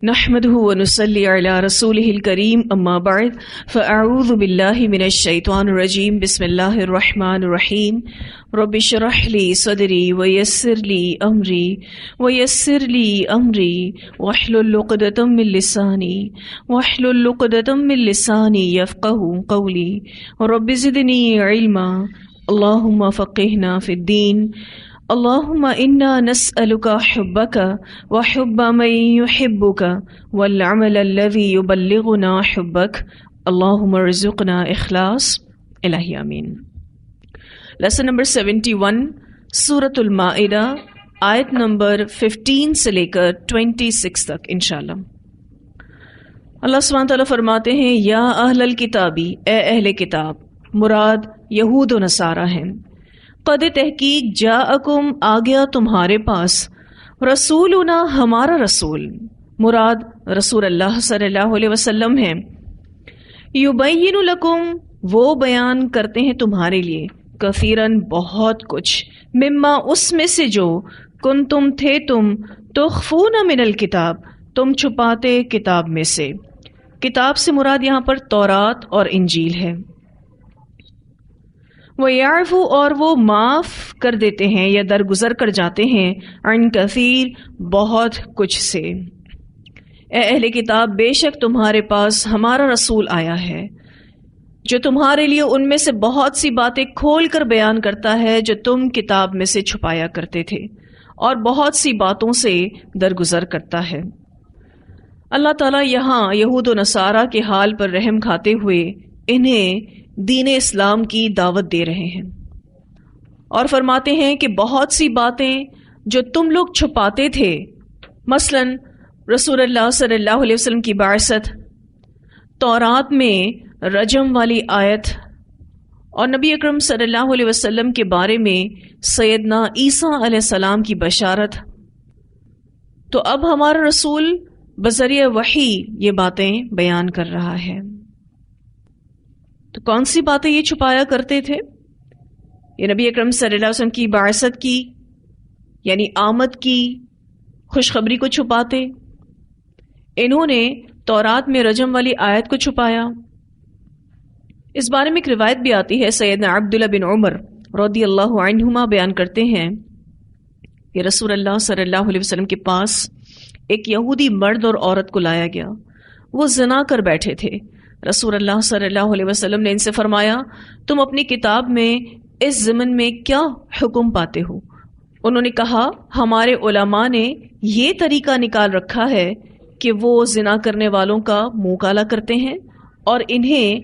نحمده ونصلي على رسوله الكريم اما بعد فاعوذ بالله من الشيطان الرجيم بسم الله الرحمن الرحيم رب اشرح لي صدري ويسر لي امري واحلل عقدة من لساني يفقهوا قولي رب زدني علما اللهم فقهنا في الدين اللهم انا نسألك حبك وحب من يحبك والعمل الذي يبلغنا حبك اللهم ارزقنا اخلاص الہی آمین۔ لیسن نمبر 71 سورۃ المائدہ آیت نمبر 15 سے لے کر 26 تک انشاءاللہ۔ اللہ سبحانہ تعالیٰ فرماتے ہیں یا اہل الکتابی، اے اہل کتاب، مراد یہود و نصارہ ہیں، قد تحقیق جاءکم آ گیا تمہارے پاس، رسولنا ہمارا رسول، مراد رسول اللہ صلی اللہ علیہ وسلم ہیں، یبین لکم وہ بیان کرتے ہیں تمہارے لیے، کثیرن بہت کچھ، مما اس میں سے جو کنتم تھے تم تخفون من الکتاب تم چھپاتے کتاب میں سے۔ کتاب سے مراد یہاں پر تورات اور انجیل ہے۔ وَيَعْفُو اور وہ معاف کر دیتے ہیں یا درگزر کر جاتے ہیں، عن کثیر بہت کچھ سے۔ اے اہل کتاب، بے شک تمہارے پاس ہمارا رسول آیا ہے جو تمہارے لیے ان میں سے بہت سی باتیں کھول کر بیان کرتا ہے جو تم کتاب میں سے چھپایا کرتے تھے، اور بہت سی باتوں سے درگزر کرتا ہے۔ اللہ تعالیٰ یہاں یہود و نصارہ کے حال پر رحم کھاتے ہوئے انہیں دین اسلام کی دعوت دے رہے ہیں اور فرماتے ہیں کہ بہت سی باتیں جو تم لوگ چھپاتے تھے، مثلا رسول اللہ صلی اللہ علیہ وسلم کی بعثت، تورات میں رجم والی آیت، اور نبی اکرم صلی اللہ علیہ وسلم کے بارے میں سیدنا عیسیٰ علیہ السلام کی بشارت، تو اب ہمارا رسول بذریعہ وحی یہ باتیں بیان کر رہا ہے۔ تو کون سی باتیں یہ چھپایا کرتے تھے؟ یہ نبی اکرم صلی اللہ علیہ وسلم کی بعثت کی یعنی آمد کی خوشخبری کو چھپاتے، انہوں نے تورات میں رجم والی آیت کو چھپایا۔ اس بارے میں ایک روایت بھی آتی ہے، سیدنا عبداللہ بن عمر رضی اللہ عنہما بیان کرتے ہیں کہ رسول اللہ صلی اللہ علیہ وسلم کے پاس ایک یہودی مرد اور عورت کو لایا گیا، وہ زنا کر بیٹھے تھے۔ رسول اللہ صلی اللہ علیہ وسلم نے ان سے فرمایا، تم اپنی کتاب میں اس ضمن میں کیا حکم پاتے ہو؟ انہوں نے کہا، ہمارے علماء نے یہ طریقہ نکال رکھا ہے کہ وہ زنا کرنے والوں کا منہ کالا کرتے ہیں اور انہیں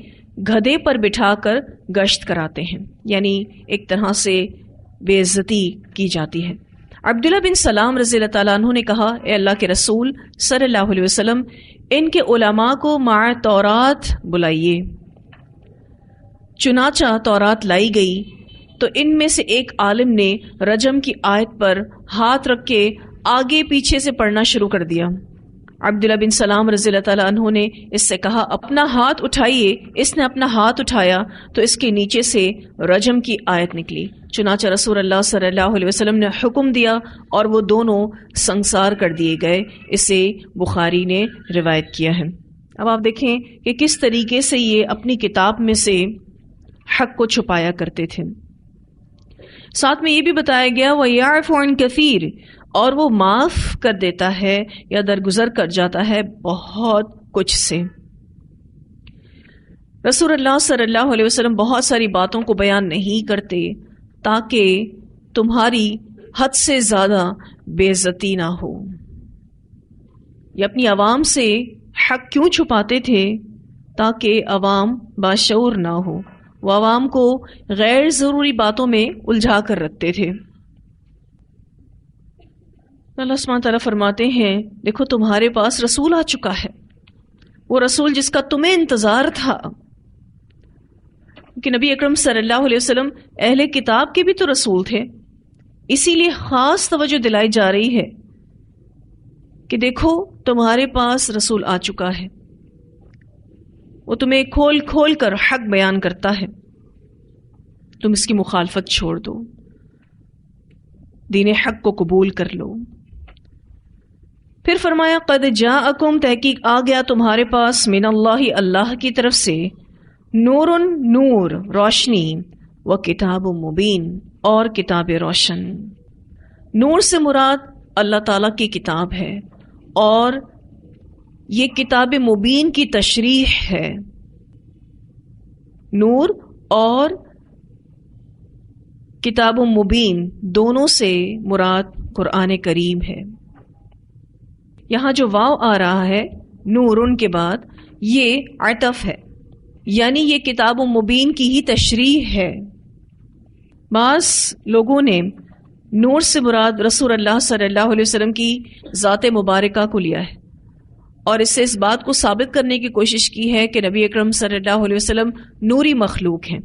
گدھے پر بٹھا کر گشت کراتے ہیں، یعنی ایک طرح سے بے عزتی کی جاتی ہے۔ عبداللہ بن سلام رضی اللہ تعالیٰ عنہ نے کہا، اے اللہ کے رسول صلی اللہ علیہ وسلم، ان کے علماء کو مع تورات بلائیے۔ چنانچہ تورات لائی گئی تو ان میں سے ایک عالم نے رجم کی آیت پر ہاتھ رکھ کے آگے پیچھے سے پڑھنا شروع کر دیا۔ عبداللہ بن سلام رضی اللہ تعالیٰ عنہ نے اس سے کہا، اپنا ہاتھ اٹھائیے۔ اس نے اپنا ہاتھ اٹھایا تو اس کے نیچے سے رجم کی آیت نکلی۔ چنانچہ رسول اللہ صلی اللہ علیہ وسلم نے حکم دیا اور وہ دونوں سنسار کر دیے گئے۔ اسے بخاری نے روایت کیا ہے۔ اب آپ دیکھیں کہ کس طریقے سے یہ اپنی کتاب میں سے حق کو چھپایا کرتے تھے۔ ساتھ میں یہ بھی بتایا گیا وَيَعْفُو عَنْ كَثِيرٍ، اور وہ معاف کر دیتا ہے یا درگزر کر جاتا ہے بہت کچھ سے۔ رسول اللہ صلی اللہ علیہ وسلم بہت ساری باتوں کو بیان نہیں کرتے تاکہ تمہاری حد سے زیادہ بے عزتی نہ ہو۔ یہ اپنی عوام سے حق کیوں چھپاتے تھے؟ تاکہ عوام باشعور نہ ہو، وہ عوام کو غیر ضروری باتوں میں الجھا کر رکھتے تھے۔ اللہ سبحانہ تعالیٰ فرماتے ہیں، دیکھو تمہارے پاس رسول آ چکا ہے، وہ رسول جس کا تمہیں انتظار تھا، کہ نبی اکرم صلی اللہ علیہ وسلم اہل کتاب کے بھی تو رسول تھے، اسی لیے خاص توجہ دلائی جا رہی ہے کہ دیکھو تمہارے پاس رسول آ چکا ہے، وہ تمہیں کھول کھول کر حق بیان کرتا ہے، تم اس کی مخالفت چھوڑ دو، دین حق کو قبول کر لو۔ پھر فرمایا قد جاءکم، تحقیق آ گیا تمہارے پاس، من اللہ، اللہ کی طرف سے، نور، نور روشنی، و کتاب مبین، اور کتاب روشن۔ نور سے مراد اللہ تعالیٰ کی کتاب ہے، اور یہ کتاب مبین کی تشریح ہے۔ نور اور کتاب مبین دونوں سے مراد قرآن کریم ہے۔ یہاں جو واو آ رہا ہے نورن کے بعد، یہ عطف ہے، یعنی یہ کتاب مبین کی ہی تشریح ہے۔ بعض لوگوں نے نور سے مراد رسول اللہ صلی اللہ علیہ وسلم کی ذات مبارکہ کو لیا ہے، اور اس سے اس بات کو ثابت کرنے کی کوشش کی ہے کہ نبی اکرم صلی اللہ علیہ وسلم نوری مخلوق ہیں،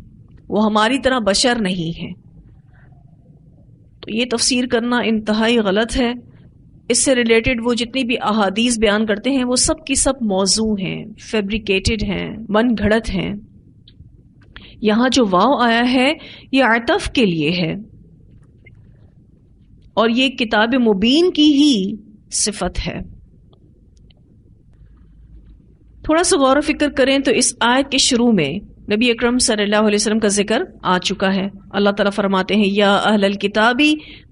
وہ ہماری طرح بشر نہیں ہیں۔ تو یہ تفسیر کرنا انتہائی غلط ہے۔ اس سے ریلیٹڈ وہ جتنی بھی احادیث بیان کرتے ہیں وہ سب کی سب موضوع ہیں، فیبریکیٹڈ ہیں، من گھڑت ہیں۔ یہاں جو واو آیا ہے یہ عطف کے لیے ہے، اور یہ کتاب مبین کی ہی صفت ہے۔ تھوڑا سا غور و فکر کریں تو اس آیت کے شروع میں نبی اکرم صلی اللہ علیہ وسلم کا ذکر آ چکا ہے۔ اللہ تعالیٰ فرماتے ہیں یا اہل الکتاب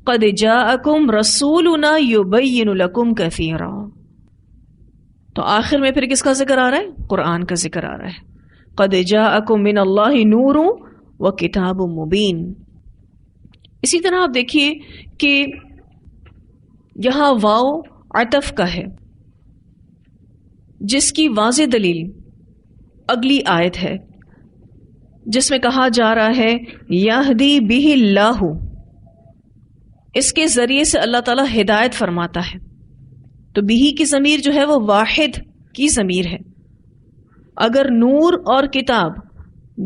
قد جاءکم رسولنا یبین لکم کثیرا۔ تو آخر میں پھر کس کا ذکر آ رہا ہے؟ قرآن کا ذکر آ رہا ہے۔ قد جاءکم من اللہ نور و کتاب مبین۔ اسی طرح آپ دیکھیے کہ یہاں واو عطف کا ہے، جس کی واضح دلیل اگلی آیت ہے جس میں کہا جا رہا ہے یہدی بہ اللہ، اس کے ذریعے سے اللہ تعالیٰ ہدایت فرماتا ہے۔ تو بہ کی ضمیر جو ہے وہ واحد کی ضمیر ہے۔ اگر نور اور کتاب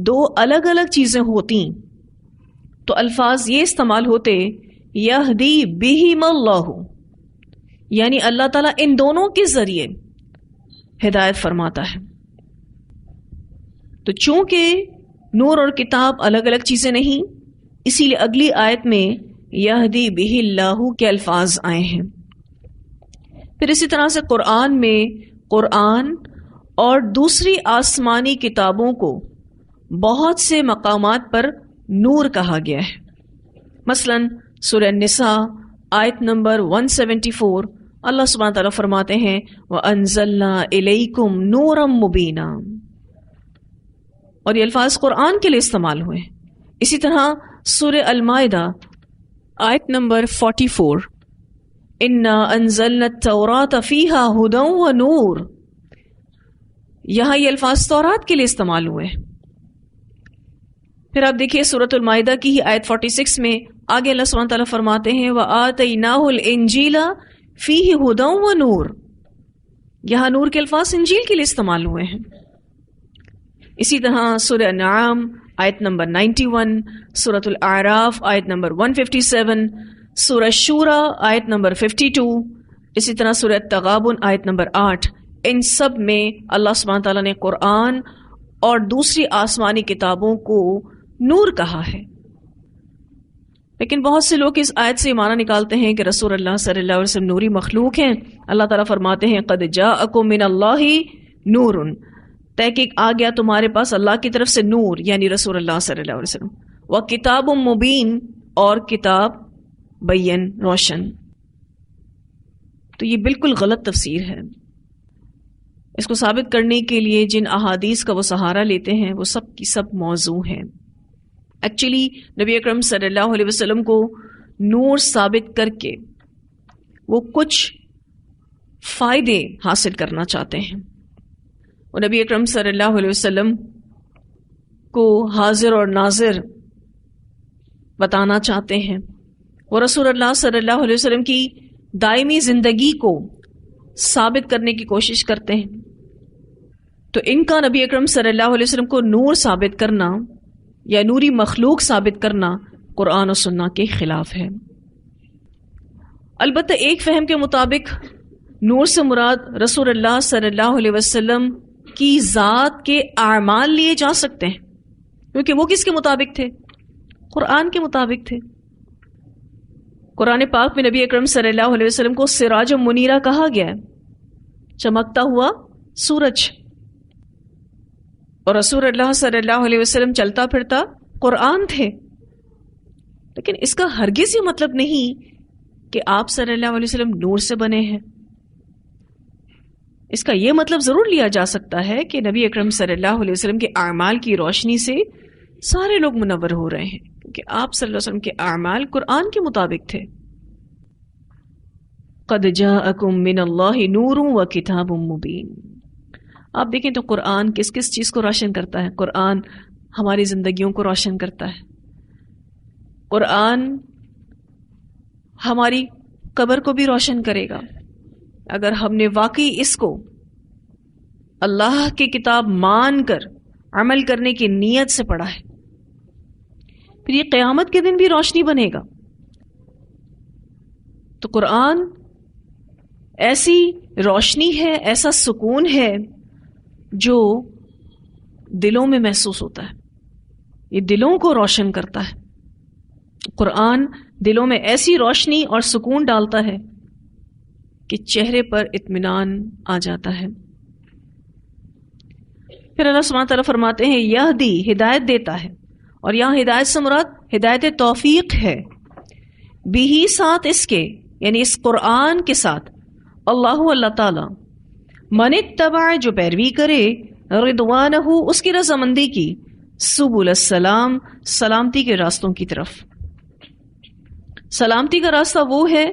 دو الگ الگ چیزیں ہوتی تو الفاظ یہ استعمال ہوتے یہدی بہم اللہ، یعنی اللہ تعالیٰ ان دونوں کے ذریعے ہدایت فرماتا ہے۔ تو چونکہ نور اور کتاب الگ الگ چیزیں نہیں، اسی لیے اگلی آیت میں یہدی بہ اللہ کے الفاظ آئے ہیں۔ پھر اسی طرح سے قرآن میں قرآن اور دوسری آسمانی کتابوں کو بہت سے مقامات پر نور کہا گیا ہے۔ مثلا سورہ النساء آیت نمبر 174 اللہ سبحانہ تعالیٰ فرماتے ہیں وَأَنزَلْنَا إِلَيْكُمْ نُورًا مُبِينًا، اور یہ الفاظ قرآن کے لیے استعمال ہوئے۔ اسی طرح سورہ المائدہ آیت نمبر 44 إِنَّا أَنزَلْنَا التَّوْرَاةَ فِيهَا هُدًى وَنُورٌ، یہاں یہ الفاظ تورات کے لیے استعمال ہوئے۔ پھر آپ دیکھیے سورۃ المائدہ کی ہی آیت 46 میں آگے اللہ سبحانہ تعالیٰ فرماتے ہیں وَآتَيْنَاهُ الْإِنْجِيلَ فِيهِ هُدًى وَنُورٌ، یہاں نور کے الفاظ انجیل کے لیے استعمال ہوئے ہیں۔ اسی طرح سورہ انعام آیت نمبر 91، سورۃ الاعراف آیت نمبر 157، سورہ شورى آیت نمبر 52، اسی طرح سورہ تغابن آیت نمبر 8، ان سب میں اللہ سبحانہ تعالیٰ نے قرآن اور دوسری آسمانی کتابوں کو نور کہا ہے۔ لیکن بہت سے لوگ اس آیت سے یہ معنی نکالتے ہیں کہ رسول اللہ صلی اللہ علیہ وسلم نوری مخلوق ہیں۔ اللہ تعالیٰ فرماتے ہیں قد جاءکم من اللہ نور، تحقیق آ گیا تمہارے پاس اللہ کی طرف سے نور، یعنی رسول اللہ صلی اللہ علیہ وسلم، و کتاب مبین، اور کتاب بین روشن۔ تو یہ بالکل غلط تفسیر ہے۔ اس کو ثابت کرنے کے لیے جن احادیث کا وہ سہارا لیتے ہیں وہ سب کی سب موضوع ہیں۔ ایکچولی نبی اکرم صلی اللہ علیہ وسلم کو نور ثابت کر کے وہ کچھ فائدے حاصل کرنا چاہتے ہیں۔ وہ نبی اکرم صلی اللہ علیہ وسلم کو حاضر اور ناظر بتانا چاہتے ہیں۔ وہ رسول اللہ صلی اللہ علیہ وسلم کی دائمی زندگی کو ثابت کرنے کی کوشش کرتے ہیں۔ تو ان کا نبی اکرم صلی اللہ علیہ وسلم کو نور ثابت کرنا یا نوری مخلوق ثابت کرنا قرآن و سنہ کے خلاف ہے۔ البتہ ایک فہم کے مطابق نور سے مراد رسول اللہ صلی اللہ علیہ وسلم کی ذات کے اعمال لیے جا سکتے ہیں، کیونکہ وہ کس کے مطابق تھے؟ قرآن کے مطابق تھے۔ قرآن پاک میں نبی اکرم صلی اللہ علیہ وسلم کو سراج منیرہ کہا گیا ہے، چمکتا ہوا سورج، اور رسول اللہ صلی اللہ علیہ وسلم چلتا پھرتا قرآن تھے. لیکن اس کا ہرگز یہ مطلب نہیں کہ آپ صلی اللہ علیہ وسلم نور سے بنے ہیں. اس کا یہ مطلب ضرور لیا جا سکتا ہے کہ نبی اکرم صلی اللہ علیہ وسلم کے اعمال کی روشنی سے سارے لوگ منور ہو رہے ہیں، کیونکہ آپ صلی اللہ علیہ وسلم کے اعمال قرآن کے مطابق تھے. قد جاءکم من اللہ نور و کتاب مبین. آپ دیکھیں تو قرآن کس کس چیز کو روشن کرتا ہے. قرآن ہماری زندگیوں کو روشن کرتا ہے. قرآن ہماری قبر کو بھی روشن کرے گا اگر ہم نے واقعی اس کو اللہ کی کتاب مان کر عمل کرنے کی نیت سے پڑھا ہے. پھر یہ قیامت کے دن بھی روشنی بنے گا. تو قرآن ایسی روشنی ہے، ایسا سکون ہے جو دلوں میں محسوس ہوتا ہے. یہ دلوں کو روشن کرتا ہے. قرآن دلوں میں ایسی روشنی اور سکون ڈالتا ہے کہ چہرے پر اطمینان آ جاتا ہے. پھر اللہ سبحانہ تعالیٰ فرماتے ہیں یہدی، ہدایت دیتا ہے، اور یہاں ہدایت سے مراد ہدایت توفیق ہے. بھی ساتھ اس کے، یعنی اس قرآن کے ساتھ، اللہ تعالیٰ من اتبع، جو پیروی کرے، رضوانہ، اس کی رضامندی کی، سبل السلام، سلامتی کے راستوں کی طرف. سلامتی کا راستہ وہ ہے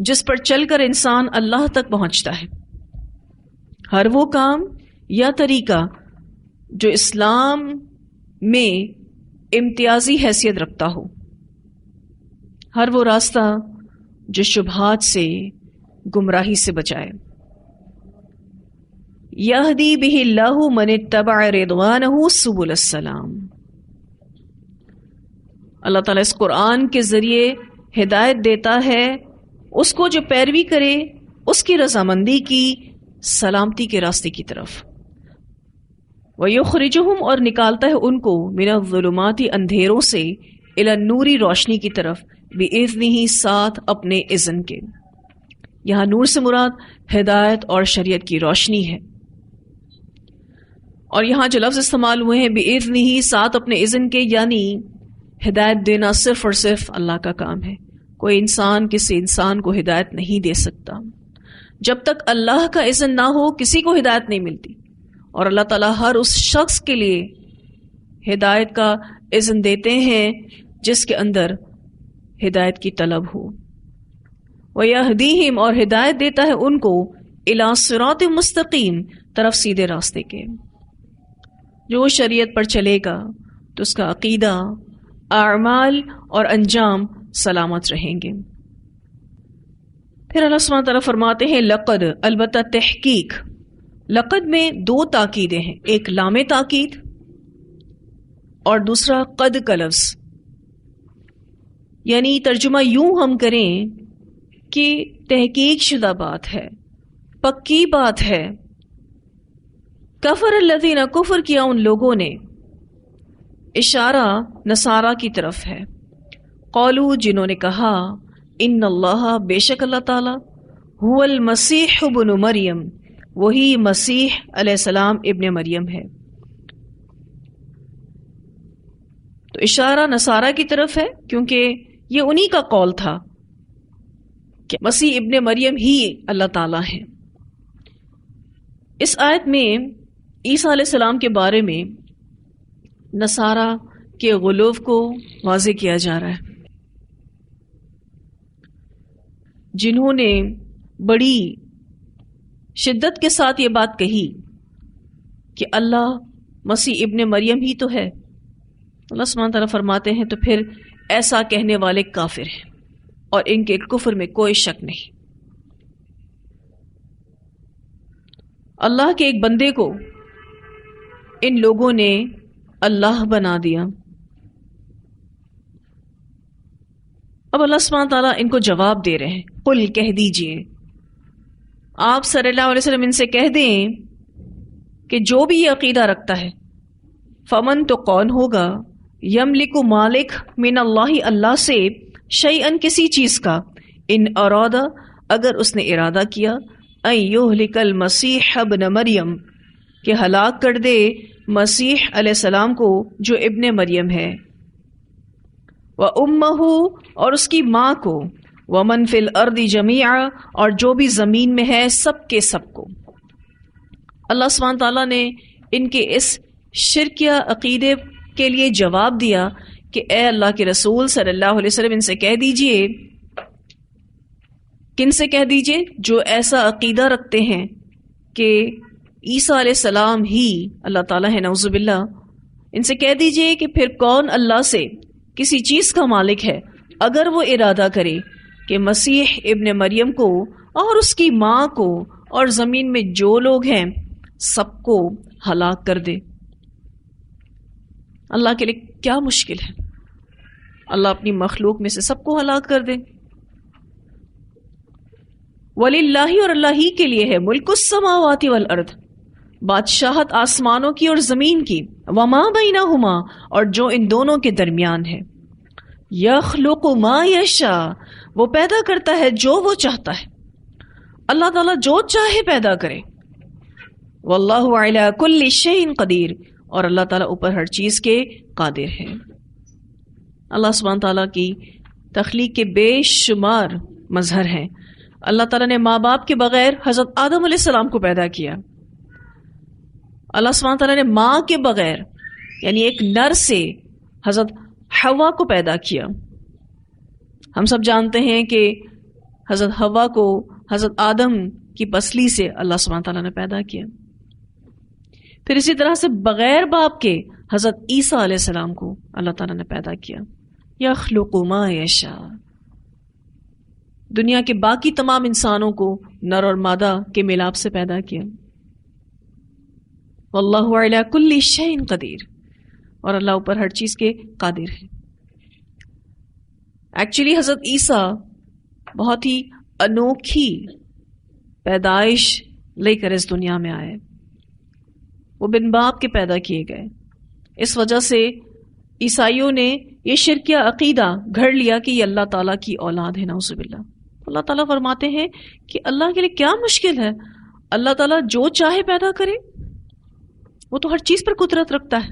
جس پر چل کر انسان اللہ تک پہنچتا ہے. ہر وہ کام یا طریقہ جو اسلام میں امتیازی حیثیت رکھتا ہو، ہر وہ راستہ جو شبہات سے، گمراہی سے بچائے. یہدی بہ اللہ من اتبع رضوانہ سبل السلام. اللہ تعالیٰ اس قرآن کے ذریعے ہدایت دیتا ہے اس کو جو پیروی کرے اس کی رضامندی کی، سلامتی کے راستے کی طرف. وَيُخْرِجُهُمْ، اور نکالتا ہے ان کو، من الظلمات، اندھیروں سے، الی النور، روشنی کی طرف، بِإِذْنِهِ، ساتھ اپنے اذن کے. یہاں نور سے مراد ہدایت اور شریعت کی روشنی ہے. اور یہاں جو لفظ استعمال ہوئے ہیں بِإِذْنِهِ، ساتھ اپنے اذن کے، یعنی ہدایت دینا صرف اور صرف اللہ کا کام ہے. کوئی انسان کسی انسان کو ہدایت نہیں دے سکتا. جب تک اللہ کا اذن نہ ہو کسی کو ہدایت نہیں ملتی. اور اللہ تعالیٰ ہر اس شخص کے لیے ہدایت کا اذن دیتے ہیں جس کے اندر ہدایت کی طلب ہو. وَيَهْدِيهِمْ، اور ہدایت دیتا ہے ان کو، إِلَى صِرَاطٍ مستقیم، طرف سیدھے راستے کے. جو شریعت پر چلے گا تو اس کا عقیدہ، اعمال اور انجام سلامت رہیں گے. پھر اللہ سبحانہ تعالیٰ فرماتے ہیں لقد، البتہ تحقیق. لقد میں دو تاکیدیں ہیں، ایک لام تاکید اور دوسرا قد کا لفظ. یعنی ترجمہ یوں ہم کریں کہ تحقیق شدہ بات ہے، پکی بات ہے. کفر الذین، کفر کیا ان لوگوں نے، اشارہ نصارہ کی طرف ہے. قالوا، جنہوں نے کہا، ان اللہ، بے شک اللہ تعالی، هو المسیح ابن مریم، وہی مسیح علیہ السلام ابن مریم ہے. تو اشارہ نصارہ کی طرف ہے کیونکہ یہ انہی کا قول تھا کہ مسیح ابن مریم ہی اللہ تعالی ہے. اس آیت میں عیسیٰ علیہ السلام کے بارے میں نصارہ کے غلو کو واضح کیا جا رہا ہے، جنہوں نے بڑی شدت کے ساتھ یہ بات کہی کہ اللہ مسیح ابن مریم ہی تو ہے. اللہ سبحانہ تعالیٰ فرماتے ہیں تو پھر ایسا کہنے والے کافر ہیں اور ان کے کفر میں کوئی شک نہیں. اللہ کے ایک بندے کو ان لوگوں نے اللہ بنا دیا. اب اللہ سبحانہ تعالیٰ ان کو جواب دے رہے ہیں، قل، کہہ دیجئے، آپ صلی اللہ علیہ وسلم ان سے کہہ دیں کہ جو بھی یہ عقیدہ رکھتا ہے، فمن، تو کون ہوگا، یملک، مالک، من اللہ، اللہ سے، شیئن کسی چیز کا، ان ارادہ اگر اس نے ارادہ کیا، ان یہلک المسیح ابن مریم کہ ہلاک کر دے مسیح علیہ السلام کو جو ابن مریم ہے، وَأُمَّهُ اور اس کی ماں کو، وَمَن فِي الْأَرْضِ جَمِيعًا اور جو بھی زمین میں ہے سب کے سب کو۔ اللہ سبحانہ تعالیٰ نے ان کے اس شرکیہ عقیدے کے لیے جواب دیا کہ اے اللہ کے رسول صلی اللہ علیہ وسلم ان سے کہہ دیجئے، کن سے کہہ دیجئے؟ جو ایسا عقیدہ رکھتے ہیں کہ عیسیٰ علیہ السلام ہی اللہ تعالیٰ ہے، نعوذ باللہ، ان سے کہہ دیجئے کہ پھر کون اللہ سے کسی چیز کا مالک ہے اگر وہ ارادہ کرے کہ مسیح ابن مریم کو اور اس کی ماں کو اور زمین میں جو لوگ ہیں سب کو ہلاک کر دے۔ اللہ کے لیے کیا مشکل ہے، اللہ اپنی مخلوق میں سے سب کو ہلاک کر دے۔ وَلِلَّهِ اور اللہ ہی کے لیے ہے ملک السماوات والارض، بادشاہت آسمانوں کی اور زمین کی، وما بینہما اور جو ان دونوں کے درمیان ہے، یخلق ما یشاء وہ پیدا کرتا ہے جو وہ چاہتا ہے، اللہ تعالیٰ جو چاہے پیدا کرے، واللہ علی کل شیء قدیر اور اللہ تعالیٰ اوپر ہر چیز کے قادر ہے۔ اللہ سبحانہ تعالیٰ کی تخلیق کے بے شمار مظہر ہیں۔ اللہ تعالیٰ نے ماں باپ کے بغیر حضرت آدم علیہ السلام کو پیدا کیا۔ اللہ سبحانہ تعالیٰ نے ماں کے بغیر یعنی ایک نر سے حضرت حوا کو پیدا کیا۔ ہم سب جانتے ہیں کہ حضرت حوا کو حضرت آدم کی پسلی سے اللہ سبحانہ تعالیٰ نے پیدا کیا۔ پھر اسی طرح سے بغیر باپ کے حضرت عیسیٰ علیہ السلام کو اللہ تعالیٰ نے پیدا کیا۔ یخلق ما یشاء، دنیا کے باقی تمام انسانوں کو نر اور مادہ کے ملاپ سے پیدا کیا۔ واللہ علی کل شیء قدیر اور اللہ اوپر ہر چیز کے قادر ہے۔ ایکچولی حضرت عیسیٰ بہت ہی انوکھی پیدائش لے کر اس دنیا میں آئے، وہ بن باپ کے پیدا کیے گئے۔ اس وجہ سے عیسائیوں نے یہ شرکیہ عقیدہ گھڑ لیا کہ یہ اللہ تعالیٰ کی اولاد ہے، نعوذ باللہ۔ اللہ تعالیٰ فرماتے ہیں کہ اللہ کے لیے کیا مشکل ہے، اللہ تعالیٰ جو چاہے پیدا کرے، وہ تو ہر چیز پر قدرت رکھتا ہے۔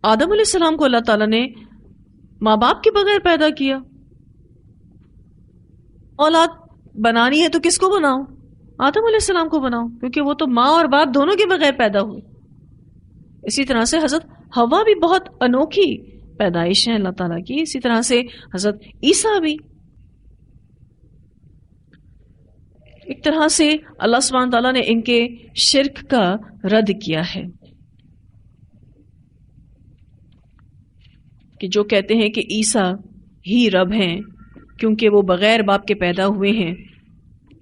آدم علیہ السلام کو اللہ تعالیٰ نے ماں باپ کے بغیر پیدا کیا۔ اولاد بنانی ہے تو کس کو بناؤ؟ آدم علیہ السلام کو بناؤ، کیونکہ وہ تو ماں اور باپ دونوں کے بغیر پیدا ہوئے۔ اسی طرح سے حضرت حوا بھی بہت انوکھی پیدائش ہے اللہ تعالیٰ کی، اسی طرح سے حضرت عیسیٰ بھی۔ ایک طرح سے اللہ سبحانہ تعالیٰ نے ان کے شرک کا رد کیا ہے کہ جو کہتے ہیں کہ عیسیٰ ہی رب ہیں کیونکہ وہ بغیر باپ کے پیدا ہوئے ہیں،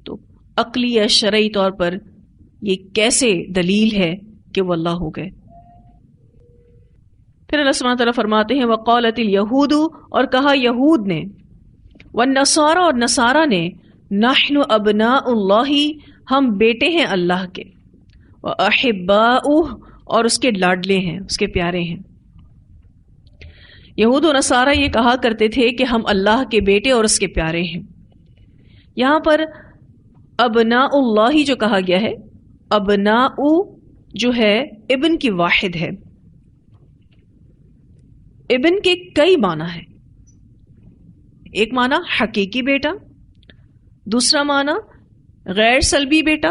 تو عقلی یا شرعی طور پر یہ کیسے دلیل ہے کہ وہ اللہ ہو گئے؟ پھر اللہ سبحانہ تعالیٰ فرماتے ہیں وقالت الیہود اور کہا یہود نے، والنصارى اور نصارہ نے، نحن ابناء اللہ ہم بیٹے ہیں اللہ کے، واحباؤہ اور اس کے لاڈلے ہیں، اس کے پیارے ہیں۔ یہود و نصارہ یہ کہا کرتے تھے کہ ہم اللہ کے بیٹے اور اس کے پیارے ہیں۔ یہاں پر ابناء اللہ جو کہا گیا ہے، ابناء جو ہے ابن کی واحد ہے۔ ابن کے کئی معنی ہیں، ایک معنی حقیقی بیٹا، دوسرا معنی غیر سلبی بیٹا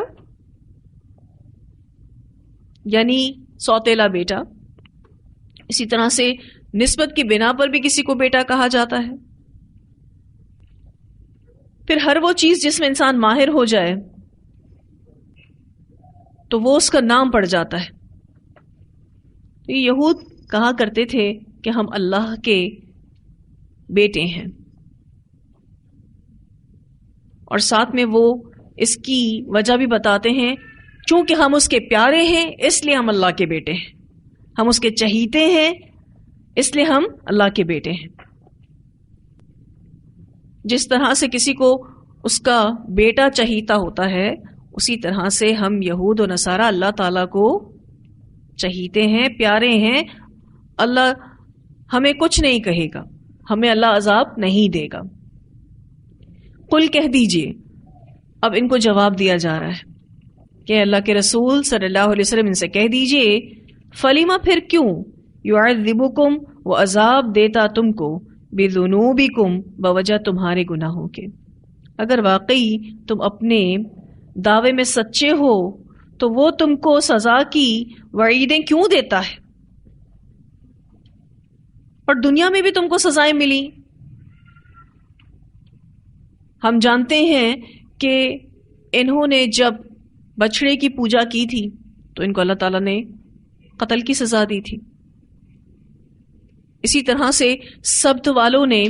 یعنی سوتیلا بیٹا، اسی طرح سے نسبت کی بنا پر بھی کسی کو بیٹا کہا جاتا ہے۔ پھر ہر وہ چیز جس میں انسان ماہر ہو جائے تو وہ اس کا نام پڑ جاتا ہے۔ یہود کہا کرتے تھے کہ ہم اللہ کے بیٹے ہیں، اور ساتھ میں وہ اس کی وجہ بھی بتاتے ہیں، چونکہ ہم اس کے پیارے ہیں اس لیے ہم اللہ کے بیٹے ہیں، ہم اس کے چہیتے ہیں اس لیے ہم اللہ کے بیٹے ہیں۔ جس طرح سے کسی کو اس کا بیٹا چہیتا ہوتا ہے، اسی طرح سے ہم یہود و نصارہ اللہ تعالیٰ کو چہیتے ہیں، پیارے ہیں۔ اللہ ہمیں کچھ نہیں کہے گا، ہمیں اللہ عذاب نہیں دے گا۔ قل کہہ دیجئے، اب ان کو جواب دیا جا رہا ہے کہ اللہ کے رسول صلی اللہ علیہ وسلم ان سے کہہ دیجئے، فلیما پھر کیوں، یعذبکم وہ عذاب دیتا تم کو، بذنوبکم بوجہ تمہارے گناہوں کے۔ اگر واقعی تم اپنے دعوے میں سچے ہو تو وہ تم کو سزا کی وعیدیں کیوں دیتا ہے، اور دنیا میں بھی تم کو سزائیں ملی۔ ہم جانتے ہیں کہ انہوں نے جب بچڑے کی پوجا کی تھی تو ان کو اللہ تعالیٰ نے قتل کی سزا دی تھی۔ اسی طرح سے سبت والوں نے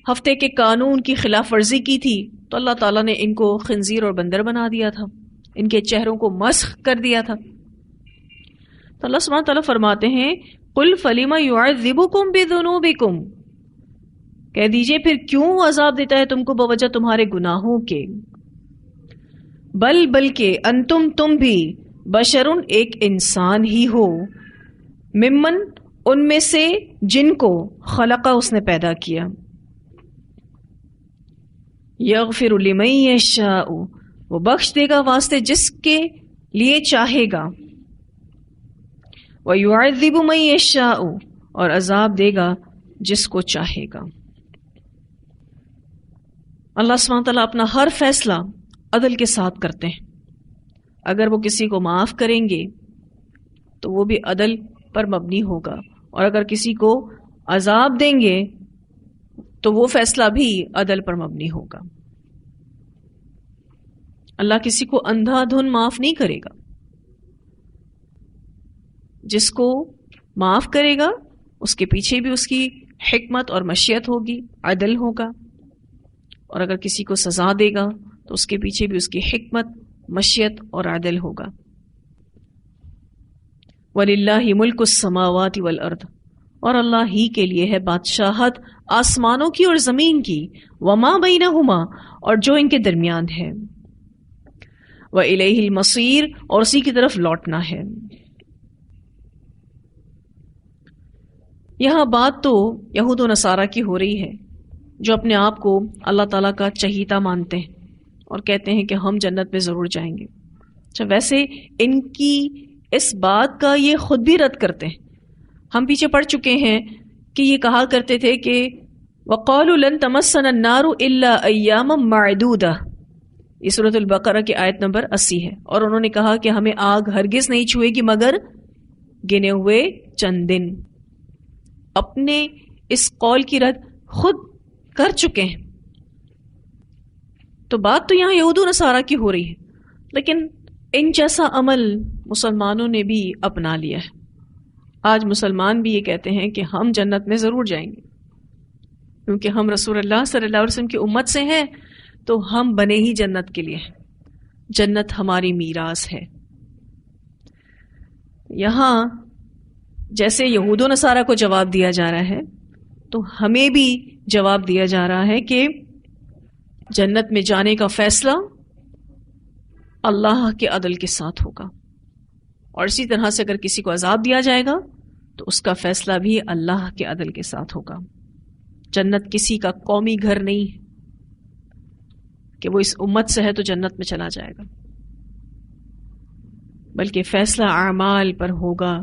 ہفتے کے قانون کی خلاف ورزی کی تھی تو اللہ تعالیٰ نے ان کو خنزیر اور بندر بنا دیا تھا، ان کے چہروں کو مسخ کر دیا تھا۔ تو اللہ سبحانہ تعالیٰ فرماتے ہیں قل فلم یعذبکم بذنوبکم، کہہ دیجئے پھر کیوں عذاب دیتا ہے تم کو بوجہ تمہارے گناہوں کے۔ بلکہ انتم تم بھی بشرن ایک انسان ہی ہو، ممن ان میں سے جن کو خلقہ اس نے پیدا کیا، یغفر لمن یشاء وہ بخش دے گا واسطے جس کے لیے چاہے گا، ویعذب من یشاء اور عذاب دے گا جس کو چاہے گا۔ اللہ سبحانہ تعالیٰ اپنا ہر فیصلہ عدل کے ساتھ کرتے ہیں۔ اگر وہ کسی کو معاف کریں گے تو وہ بھی عدل پر مبنی ہوگا، اور اگر کسی کو عذاب دیں گے تو وہ فیصلہ بھی عدل پر مبنی ہوگا۔ اللہ کسی کو اندھا دھن معاف نہیں کرے گا، جس کو معاف کرے گا اس کے پیچھے بھی اس کی حکمت اور مشیت ہوگی، عدل ہوگا، اور اگر کسی کو سزا دے گا تو اس کے پیچھے بھی اس کی حکمت، مشیت اور عدل ہوگا۔ وَلِلَّهِ مُلْكُ السَّمَاوَاتِ وَالْأَرْضِ اور اللہ ہی کے لیے ہے بادشاہت آسمانوں کی اور زمین کی، وَمَا بَيْنَهُمَا اور جو ان کے درمیان ہے، وَإِلَيْهِ الْمَصِيرُ اور اسی کی طرف لوٹنا ہے۔ یہاں بات تو یہود و نصارہ کی ہو رہی ہے جو اپنے آپ کو اللہ تعالیٰ کا چہیتا مانتے ہیں اور کہتے ہیں کہ ہم جنت میں ضرور جائیں گے۔ اچھا، ویسے ان کی اس بات کا یہ خود بھی رد کرتے ہیں۔ ہم پیچھے پڑھ چکے ہیں کہ یہ کہا کرتے تھے کہ وَقَالُوا لَن تَمَسَّنَا النَّارُ إِلَّا أَيَّامًا مَعْدُودَةً، یہ سورۃ البقرہ کی آیت نمبر 80 ہے، اور انہوں نے کہا کہ ہمیں آگ ہرگز نہیں چھوئے گی مگر گنے ہوئے چند دن۔ اپنے اس قول کی رد خود کر چکے ہیں۔ تو بات تو یہاں یہود و نصارہ کی ہو رہی ہے، لیکن ان جیسا عمل مسلمانوں نے بھی اپنا لیا ہے۔ آج مسلمان بھی یہ کہتے ہیں کہ ہم جنت میں ضرور جائیں گے، کیونکہ ہم رسول اللہ صلی اللہ علیہ وسلم کی امت سے ہیں تو ہم بنے ہی جنت کے لیے ہیں، جنت ہماری میراث ہے۔ یہاں جیسے یہود و نصارہ کو جواب دیا جا رہا ہے تو ہمیں بھی جواب دیا جا رہا ہے کہ جنت میں جانے کا فیصلہ اللہ کے عدل کے ساتھ ہوگا، اور اسی طرح سے اگر کسی کو عذاب دیا جائے گا تو اس کا فیصلہ بھی اللہ کے عدل کے ساتھ ہوگا۔ جنت کسی کا قومی گھر نہیں ہے کہ وہ اس امت سے ہے تو جنت میں چلا جائے گا، بلکہ فیصلہ اعمال پر ہوگا۔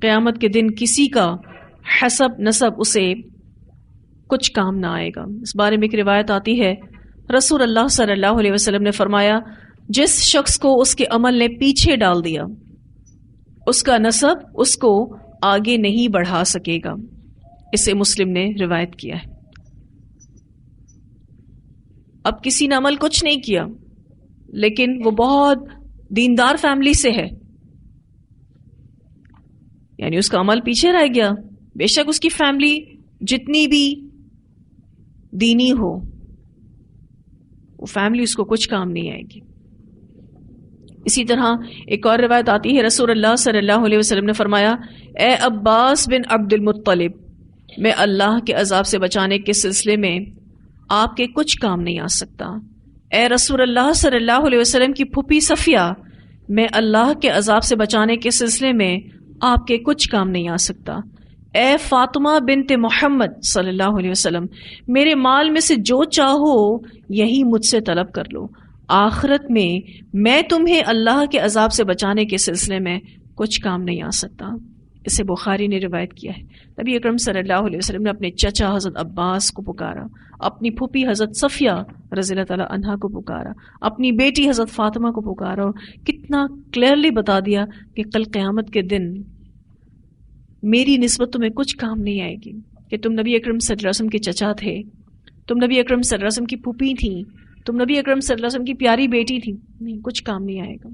قیامت کے دن کسی کا حسب نسب اسے کچھ کام نہ آئے گا۔ اس بارے میں ایک روایت آتی ہے، رسول اللہ صلی اللہ علیہ وسلم نے فرمایا، جس شخص کو اس کے عمل نے پیچھے ڈال دیا اس کا نسب اس کو آگے نہیں بڑھا سکے گا۔ اسے مسلم نے روایت کیا ہے۔ اب کسی نے عمل کچھ نہیں کیا لیکن وہ بہت دیندار فیملی سے ہے، یعنی اس کا عمل پیچھے رہ گیا، بے شک اس کی فیملی جتنی بھی دینی ہو وہ فیملی اس کو کچھ کام نہیں آئے گی۔ اسی طرح ایک اور روایت آتی ہے، رسول اللہ صلی اللہ علیہ وسلم نے فرمایا، اے عباس بن عبد المطلب، میں اللہ کے عذاب سے بچانے کے سلسلے میں آپ کے کچھ کام نہیں آ سکتا۔ اے رسول اللہ صلی اللہ علیہ وسلم کی پھوپھی صفیہ، میں اللہ کے عذاب سے بچانے کے سلسلے میں آپ کے کچھ کام نہیں آ سکتا۔ اے فاطمہ بنت محمد صلی اللہ علیہ وسلم، میرے مال میں سے جو چاہو یہی مجھ سے طلب کر لو، آخرت میں تمہیں اللہ کے عذاب سے بچانے کے سلسلے میں کچھ کام نہیں آ سکتا۔ اسے بخاری نے روایت کیا ہے۔ نبی اکرم صلی اللہ علیہ وسلم نے اپنے چچا حضرت عباس کو پکارا، اپنی پھوپھی حضرت صفیہ رضی اللہ تعالیٰ عنہا کو پکارا، اپنی بیٹی حضرت فاطمہ کو پکارا، اور کتنا کلیئرلی بتا دیا کہ کل قیامت کے دن میری نسبت تمہیں کچھ کام نہیں آئے گی، کہ تم نبی اکرم صلی اللہ علیہ وسلم کے چچا تھے، تم نبی اکرم صلی اللہ علیہ وسلم کی پھوپھی تھیں، تم نبی اکرم صلی اللہ علیہ وسلم کی پیاری بیٹی تھی، نہیں، کچھ کام نہیں آئے گا۔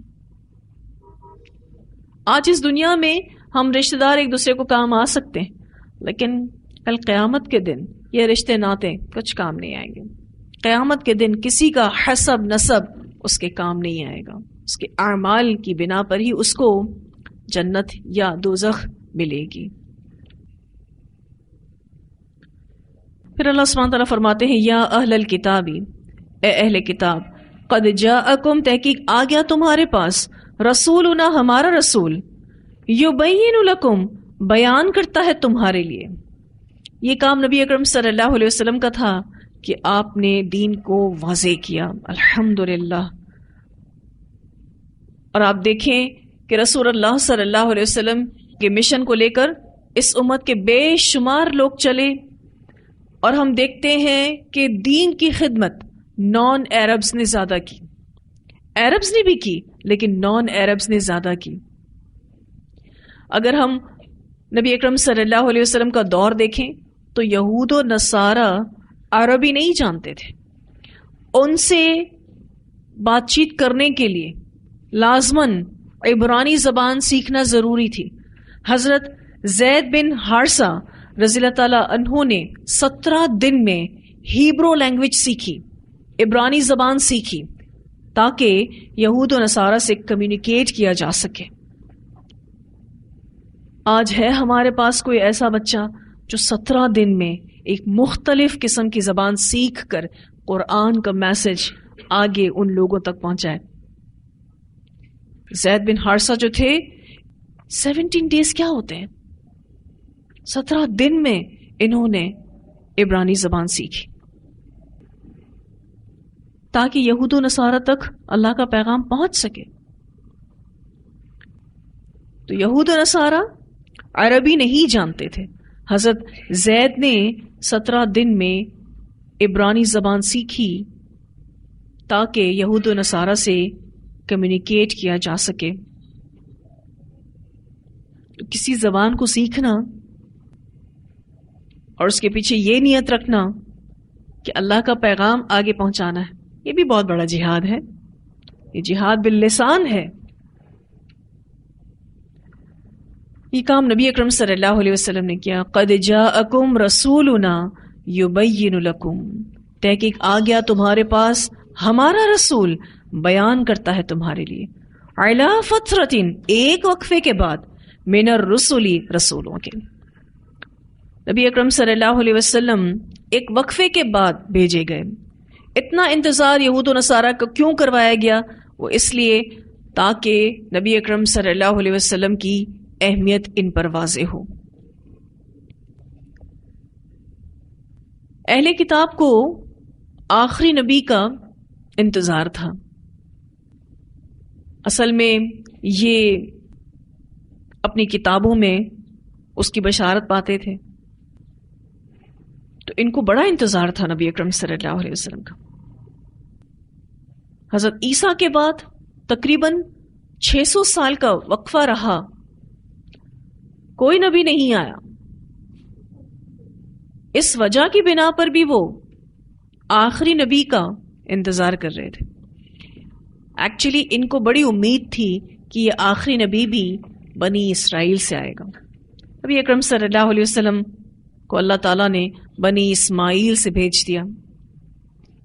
آج اس دنیا میں ہم رشتہ دار ایک دوسرے کو کام آ سکتے ہیں، لیکن کل قیامت کے دن یہ رشتے ناتے کچھ کام نہیں آئیں گے۔ قیامت کے دن کسی کا حسب نسب اس کے کام نہیں آئے گا، اس کے اعمال کی بنا پر ہی اس کو جنت یا دوزخ ملے گی۔ پھر اللہ سبحانہ تعالیٰ فرماتے ہیں یا اہل الکتابی، اے اہل کتاب، قد جاءکم، تحقیق آ گیا تمہارے پاس، رسولنا، ہمارا رسول، یبین لکم، بیان کرتا ہے تمہارے لیے۔ یہ کام نبی اکرم صلی اللہ علیہ وسلم کا تھا کہ آپ نے دین کو واضح کیا، الحمدللہ۔ اور آپ دیکھیں کہ رسول اللہ صلی اللہ علیہ وسلم کے مشن کو لے کر اس امت کے بے شمار لوگ چلے، اور ہم دیکھتے ہیں کہ دین کی خدمت نان عربز نے زیادہ کی، عربز نے بھی کی لیکن نان عربز نے زیادہ کی۔ اگر ہم نبی اکرم صلی اللہ علیہ وسلم کا دور دیکھیں تو یہود و نصارہ عربی نہیں جانتے تھے، ان سے بات چیت کرنے کے لیے لازماً عبرانی زبان سیکھنا ضروری تھی۔ حضرت زید بن حارثہ رضی اللہ تعالیٰ عنہ نے 17 دن میں ہیبرو لینگویج سیکھی، عبرانی زبان سیکھی، تاکہ یہود و نصارہ سے کمیونیکیٹ کیا جا سکے۔ آج ہے ہمارے پاس کوئی ایسا بچہ جو 17 دن میں ایک مختلف قسم کی زبان سیکھ کر قرآن کا میسج آگے ان لوگوں تک پہنچائے؟ زید بن حارثہ جو تھے 17 ڈیز کیا ہوتے ہیں، 17 دن میں انہوں نے عبرانی زبان سیکھی تاکہ یہود و نصارہ تک اللہ کا پیغام پہنچ سکے۔ تو یہود و نصارہ عربی نہیں جانتے تھے، حضرت زید نے 17 دن میں عبرانی زبان سیکھی تاکہ یہود و نصارہ سے کمیونیکیٹ کیا جا سکے۔ کسی زبان کو سیکھنا اور اس کے پیچھے یہ نیت رکھنا کہ اللہ کا پیغام آگے پہنچانا ہے، یہ بھی بہت بڑا جہاد ہے، یہ جہاد باللسان ہے۔ یہ کام نبی اکرم صلی اللہ علیہ وسلم نے کیا۔ قد جاءکم رسولنا یبین لکم، تحقیق آ گیا تمہارے پاس ہمارا رسول، بیان کرتا ہے تمہارے لیے، علی فترۃ، ایک وقفے کے بعد، من الرسل، رسولوں کے۔ نبی اکرم صلی اللہ علیہ وسلم ایک وقفے کے بعد بھیجے گئے۔ اتنا انتظار یہود و نصارہ کو کیوں کروایا گیا؟ وہ اس لیے تاکہ نبی اکرم صلی اللہ علیہ وسلم کی اہمیت ان پر واضح ہو۔ اہل کتاب کو آخری نبی کا انتظار تھا۔ اصل میں یہ اپنی کتابوں میں اس کی بشارت پاتے تھے، تو ان کو بڑا انتظار تھا نبی اکرم صلی اللہ علیہ وسلم کا۔ حضرت عیسیٰ کے بعد تقریباً 600 سال کا وقفہ رہا، کوئی نبی نہیں آیا۔ اس وجہ کی بنا پر بھی وہ آخری نبی کا انتظار کر رہے تھے۔ ایکچولی ان کو بڑی امید تھی کہ یہ آخری نبی بھی بنی اسرائیل سے آئے گا۔ نبی اکرم صلی اللہ علیہ وسلم کو اللہ تعالیٰ نے بنی اسماعیل سے بھیج دیا۔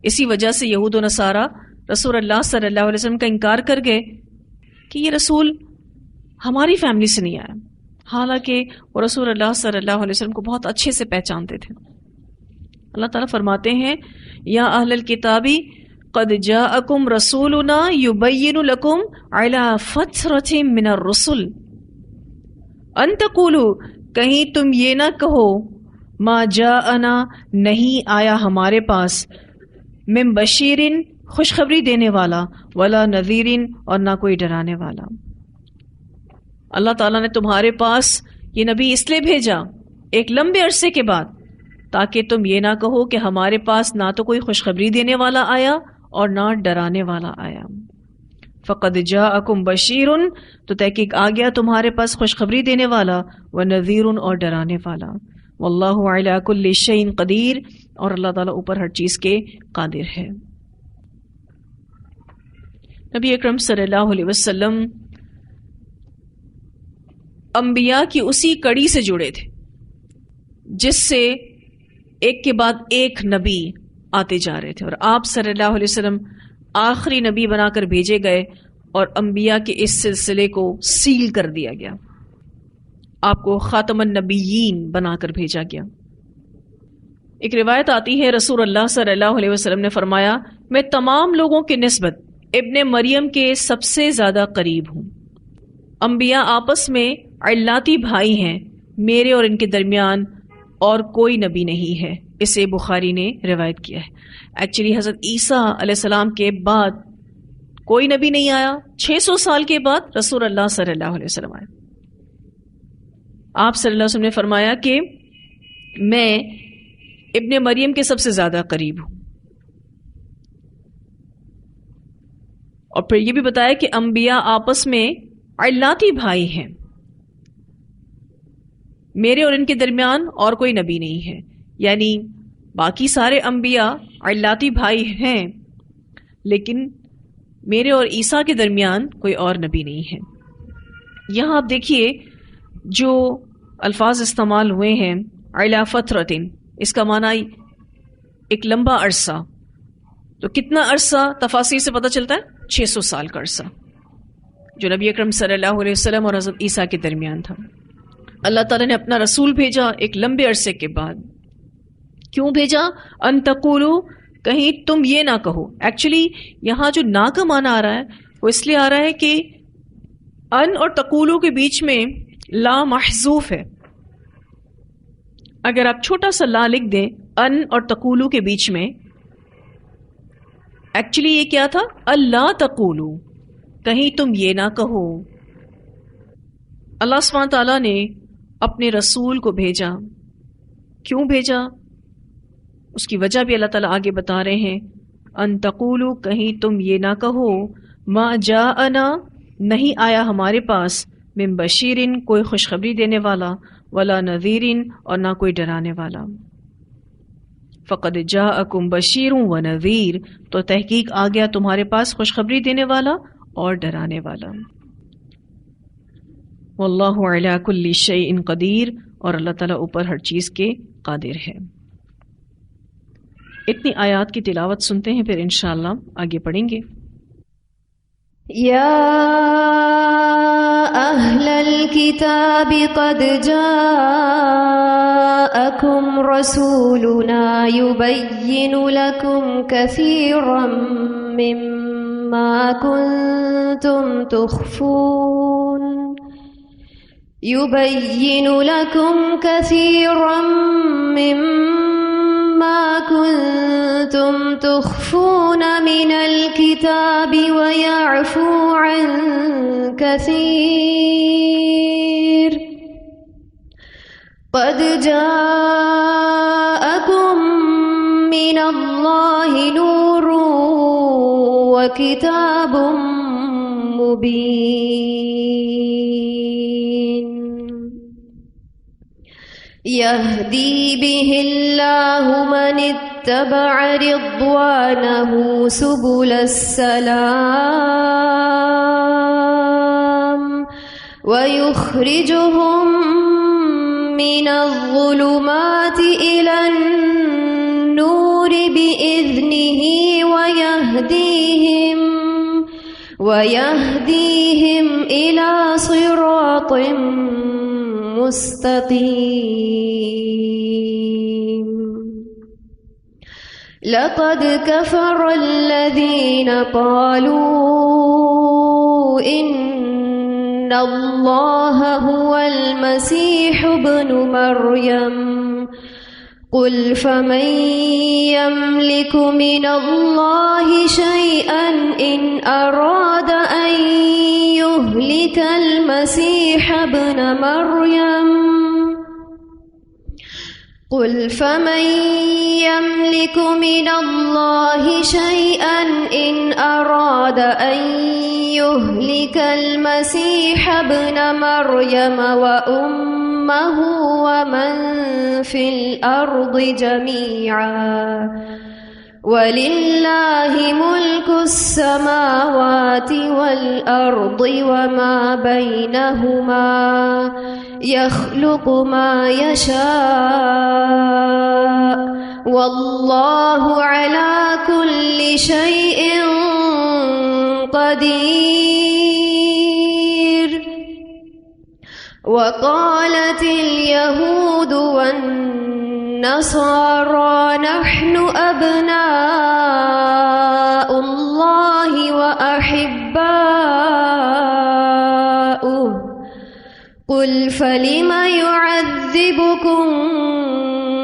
اسی وجہ سے یہود و نصارہ رسول اللہ صلی اللہ علیہ وسلم کا انکار کر گئے کہ یہ رسول ہماری فیملی سے نہیں آیا، حالانکہ وہ رسول اللہ صلی اللہ علیہ وسلم کو بہت اچھے سے پہچانتے تھے۔ اللہ تعالیٰ فرماتے ہیں یا اہل الکتابی قد جاءکم رسولنا یبین لکم علی فترۃ من الرسل، ان تقولوا کہیں تم یہ نہ کہو ما جاءنا نہیں آیا ہمارے پاس من بشیرن خوشخبری دینے والا ولا نذیرن اور نہ کوئی ڈرانے والا. اللہ تعالیٰ نے تمہارے پاس یہ نبی اس لیے بھیجا ایک لمبے عرصے کے بعد تاکہ تم یہ نہ کہو کہ ہمارے پاس نہ تو کوئی خوشخبری دینے والا آیا اور نہ ڈرانے والا آیا. فقد جاءکم بشیرن تو تحقیق آ گیا تمہارے پاس خوشخبری دینے والا ونذیر اور ڈرانے والا. واللہ علی کل شیء قدیر اور اللہ تعالیٰ اوپر ہر چیز کے قادر ہے. نبی اکرم صلی اللہ علیہ وسلم انبیاء کی اسی کڑی سے جڑے تھے جس سے ایک کے بعد ایک نبی آتے جا رہے تھے، اور آپ صلی اللہ علیہ وسلم آخری نبی بنا کر بھیجے گئے اور انبیاء کے اس سلسلے کو سیل کر دیا گیا. آپ کو خاتم النبیین بنا کر بھیجا گیا. ایک روایت آتی ہے رسول اللہ صلی اللہ علیہ وسلم نے فرمایا میں تمام لوگوں کی نسبت ابن مریم کے سب سے زیادہ قریب ہوں. انبیاء آپس میں علاتی بھائی ہیں، میرے اور ان کے درمیان اور کوئی نبی نہیں ہے. اسے بخاری نے روایت کیا ہے. ایکچولی حضرت عیسیٰ علیہ السلام کے بعد کوئی نبی نہیں آیا. 600 سال کے بعد رسول اللہ صلی اللہ علیہ وسلم آئے. آپ صلی اللہ علیہ وسلم نے فرمایا کہ میں ابن مریم کے سب سے زیادہ قریب ہوں. اور پھر یہ بھی بتایا کہ انبیاء آپس میں علاتی بھائی ہیں، میرے اور ان کے درمیان اور کوئی نبی نہیں ہے. یعنی باقی سارے انبیاء علاتی بھائی ہیں لیکن میرے اور عیسیٰ کے درمیان کوئی اور نبی نہیں ہے. یہاں آپ دیکھیے جو الفاظ استعمال ہوئے ہیں علی فترتن، اس کا معنی ایک لمبا عرصہ. تو کتنا عرصہ تفاسیر سے پتہ چلتا ہے 600 سال کا عرصہ جو نبی اکرم صلی اللہ علیہ وسلم اور حضرت عیسیٰ کے درمیان تھا. اللہ تعالیٰ نے اپنا رسول بھیجا ایک لمبے عرصے کے بعد. کیوں بھیجا؟ ان تقولوا کہیں تم یہ نہ کہو. ایکچولی یہاں جو نا کا معنی آ رہا ہے وہ اس لیے آ رہا ہے کہ ان اور تقولوا کے بیچ میں لا محذوف ہے. اگر آپ چھوٹا سا لا لکھ دیں ان اور تقولوا کے بیچ میں، ایکچولی یہ کیا تھا؟ اللہ تقولوا کہیں تم یہ نہ کہو. اللہ سبحانہ تعالیٰ نے اپنے رسول کو بھیجا. کیوں بھیجا؟ اس کی وجہ بھی اللہ تعالیٰ آگے بتا رہے ہیں. ان تقولوا کہیں تم یہ نہ کہو ما جاءنا نہیں آیا ہمارے پاس من بشیرن کوئی خوشخبری دینے والا ولا نذیرن اور نہ کوئی ڈرانے والا. فقد جاءکم بشیر و نذیر تو تحقیق آ گیا تمہارے پاس خوشخبری دینے والا اور ڈرانے والا. واللہ علی کل شیء قدیر اور اللہ تعالیٰ اوپر ہر چیز کے قادر ہے. اتنی آیات کی تلاوت سنتے ہیں پھر انشاءاللہ آگے پڑھیں گے. یا اہل الکتاب قد جاءکم رسولنا یبین لکم کثیرا مما کنتم تخفون يبين لكم كثيرا مما كنتم تخفون من الكتاب ويعفو عن كثير قد جاءكم من الله نور وكتاب مبين يهدي به الله من اتبع رضوانه سبل السلام ويخرجهم من الظلمات إلى النور بإذنه ويهديهم إلى صراط مستقيم لقد كفر الذين قالوا إن الله هو المسيح ابن مريم قل فمن يملك من الله شيئا إن أراد أن يهلك المسيح ابن مريم قل فمن يملك من الله شيئا إن أراد أن يهلك المسيح ابن مريم وأمه ومن في الأرض جميعا ولله ملك السماوات والأرض وما بينهما يخلق ما يشاء والله على كل شيء قدير وقالت اليهود والنصارى نحن أبناء الله وأحباؤه قل فلم يعذبكم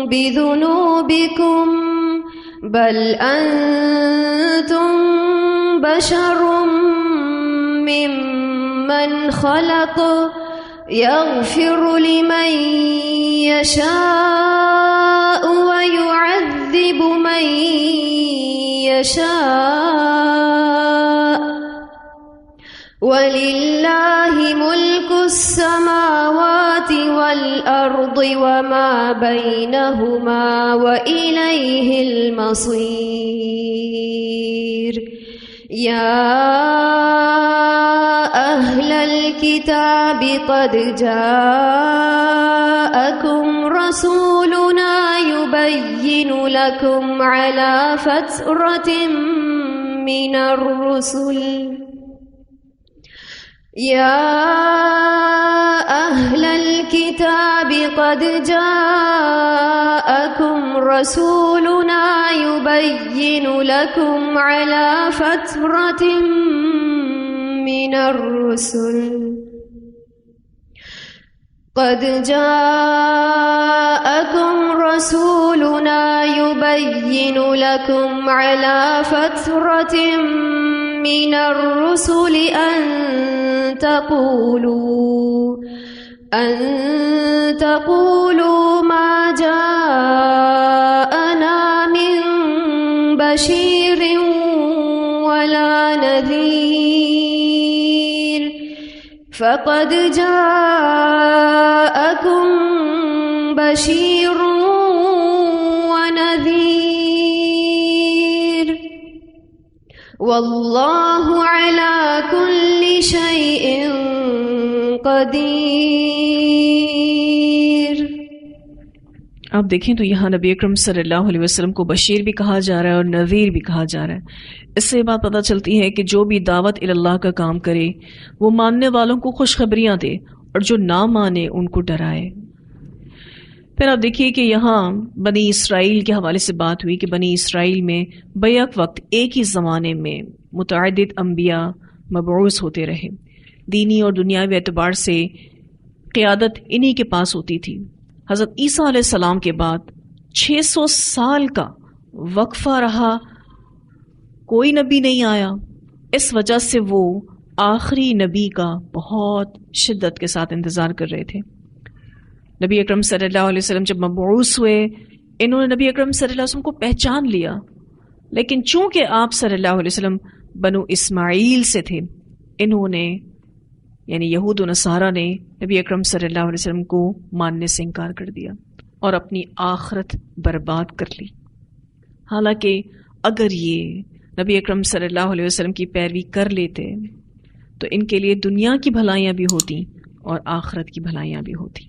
بذنوبكم بل أنتم بشر ممن خلق يغفر لمن يشاء ويعذب من يشاء ولله ملك السماوات والأرض وما بينهما وإليه المصير يا أهل الكتاب قد جاءكم رسولنا يبين لكم على فترة من الرسل يا أهل الكتاب قد جاءكم رسولنا يبين لكم على فترة من الرسل قد جاءكم رسولنا يبين لكم على فترة من الرسل أن تقولوا ما جاءنا من بشير ولا نذير فقد جاءكم بشير ونذير والله على كل شيء قدیر. آپ دیکھیں تو یہاں نبی اکرم صلی اللہ علیہ وسلم کو بشیر بھی کہا جا رہا ہے اور نذیر بھی کہا جا رہا ہے. اس سے بات پتہ چلتی ہے کہ جو بھی دعوت اللہ کا کام کرے وہ ماننے والوں کو خوشخبریاں دے اور جو نہ مانے ان کو ڈرائے. پھر آپ دیکھیے کہ یہاں بنی اسرائیل کے حوالے سے بات ہوئی کہ بنی اسرائیل میں بیک وقت ایک ہی زمانے میں متعدد انبیاء مبعوث ہوتے رہے. دینی اور دنیاوی اعتبار سے قیادت انہی کے پاس ہوتی تھی. حضرت عیسیٰ علیہ السلام کے بعد 600 سال کا وقفہ رہا، کوئی نبی نہیں آیا. اس وجہ سے وہ آخری نبی کا بہت شدت کے ساتھ انتظار کر رہے تھے. نبی اکرم صلی اللہ علیہ وسلم جب مبعوث ہوئے انہوں نے نبی اکرم صلی اللہ علیہ وسلم کو پہچان لیا، لیکن چونکہ آپ صلی اللہ علیہ وسلم بنو اسماعیل سے تھے، انہوں نے یعنی یہود و نصارہ نے نبی اکرم صلی اللہ علیہ وسلم کو ماننے سے انکار کر دیا اور اپنی آخرت برباد کر لی. حالانکہ اگر یہ نبی اکرم صلی اللہ علیہ وسلم کی پیروی کر لیتے تو ان کے لیے دنیا کی بھلائیاں بھی ہوتی اور آخرت کی بھلائیاں بھی ہوتی.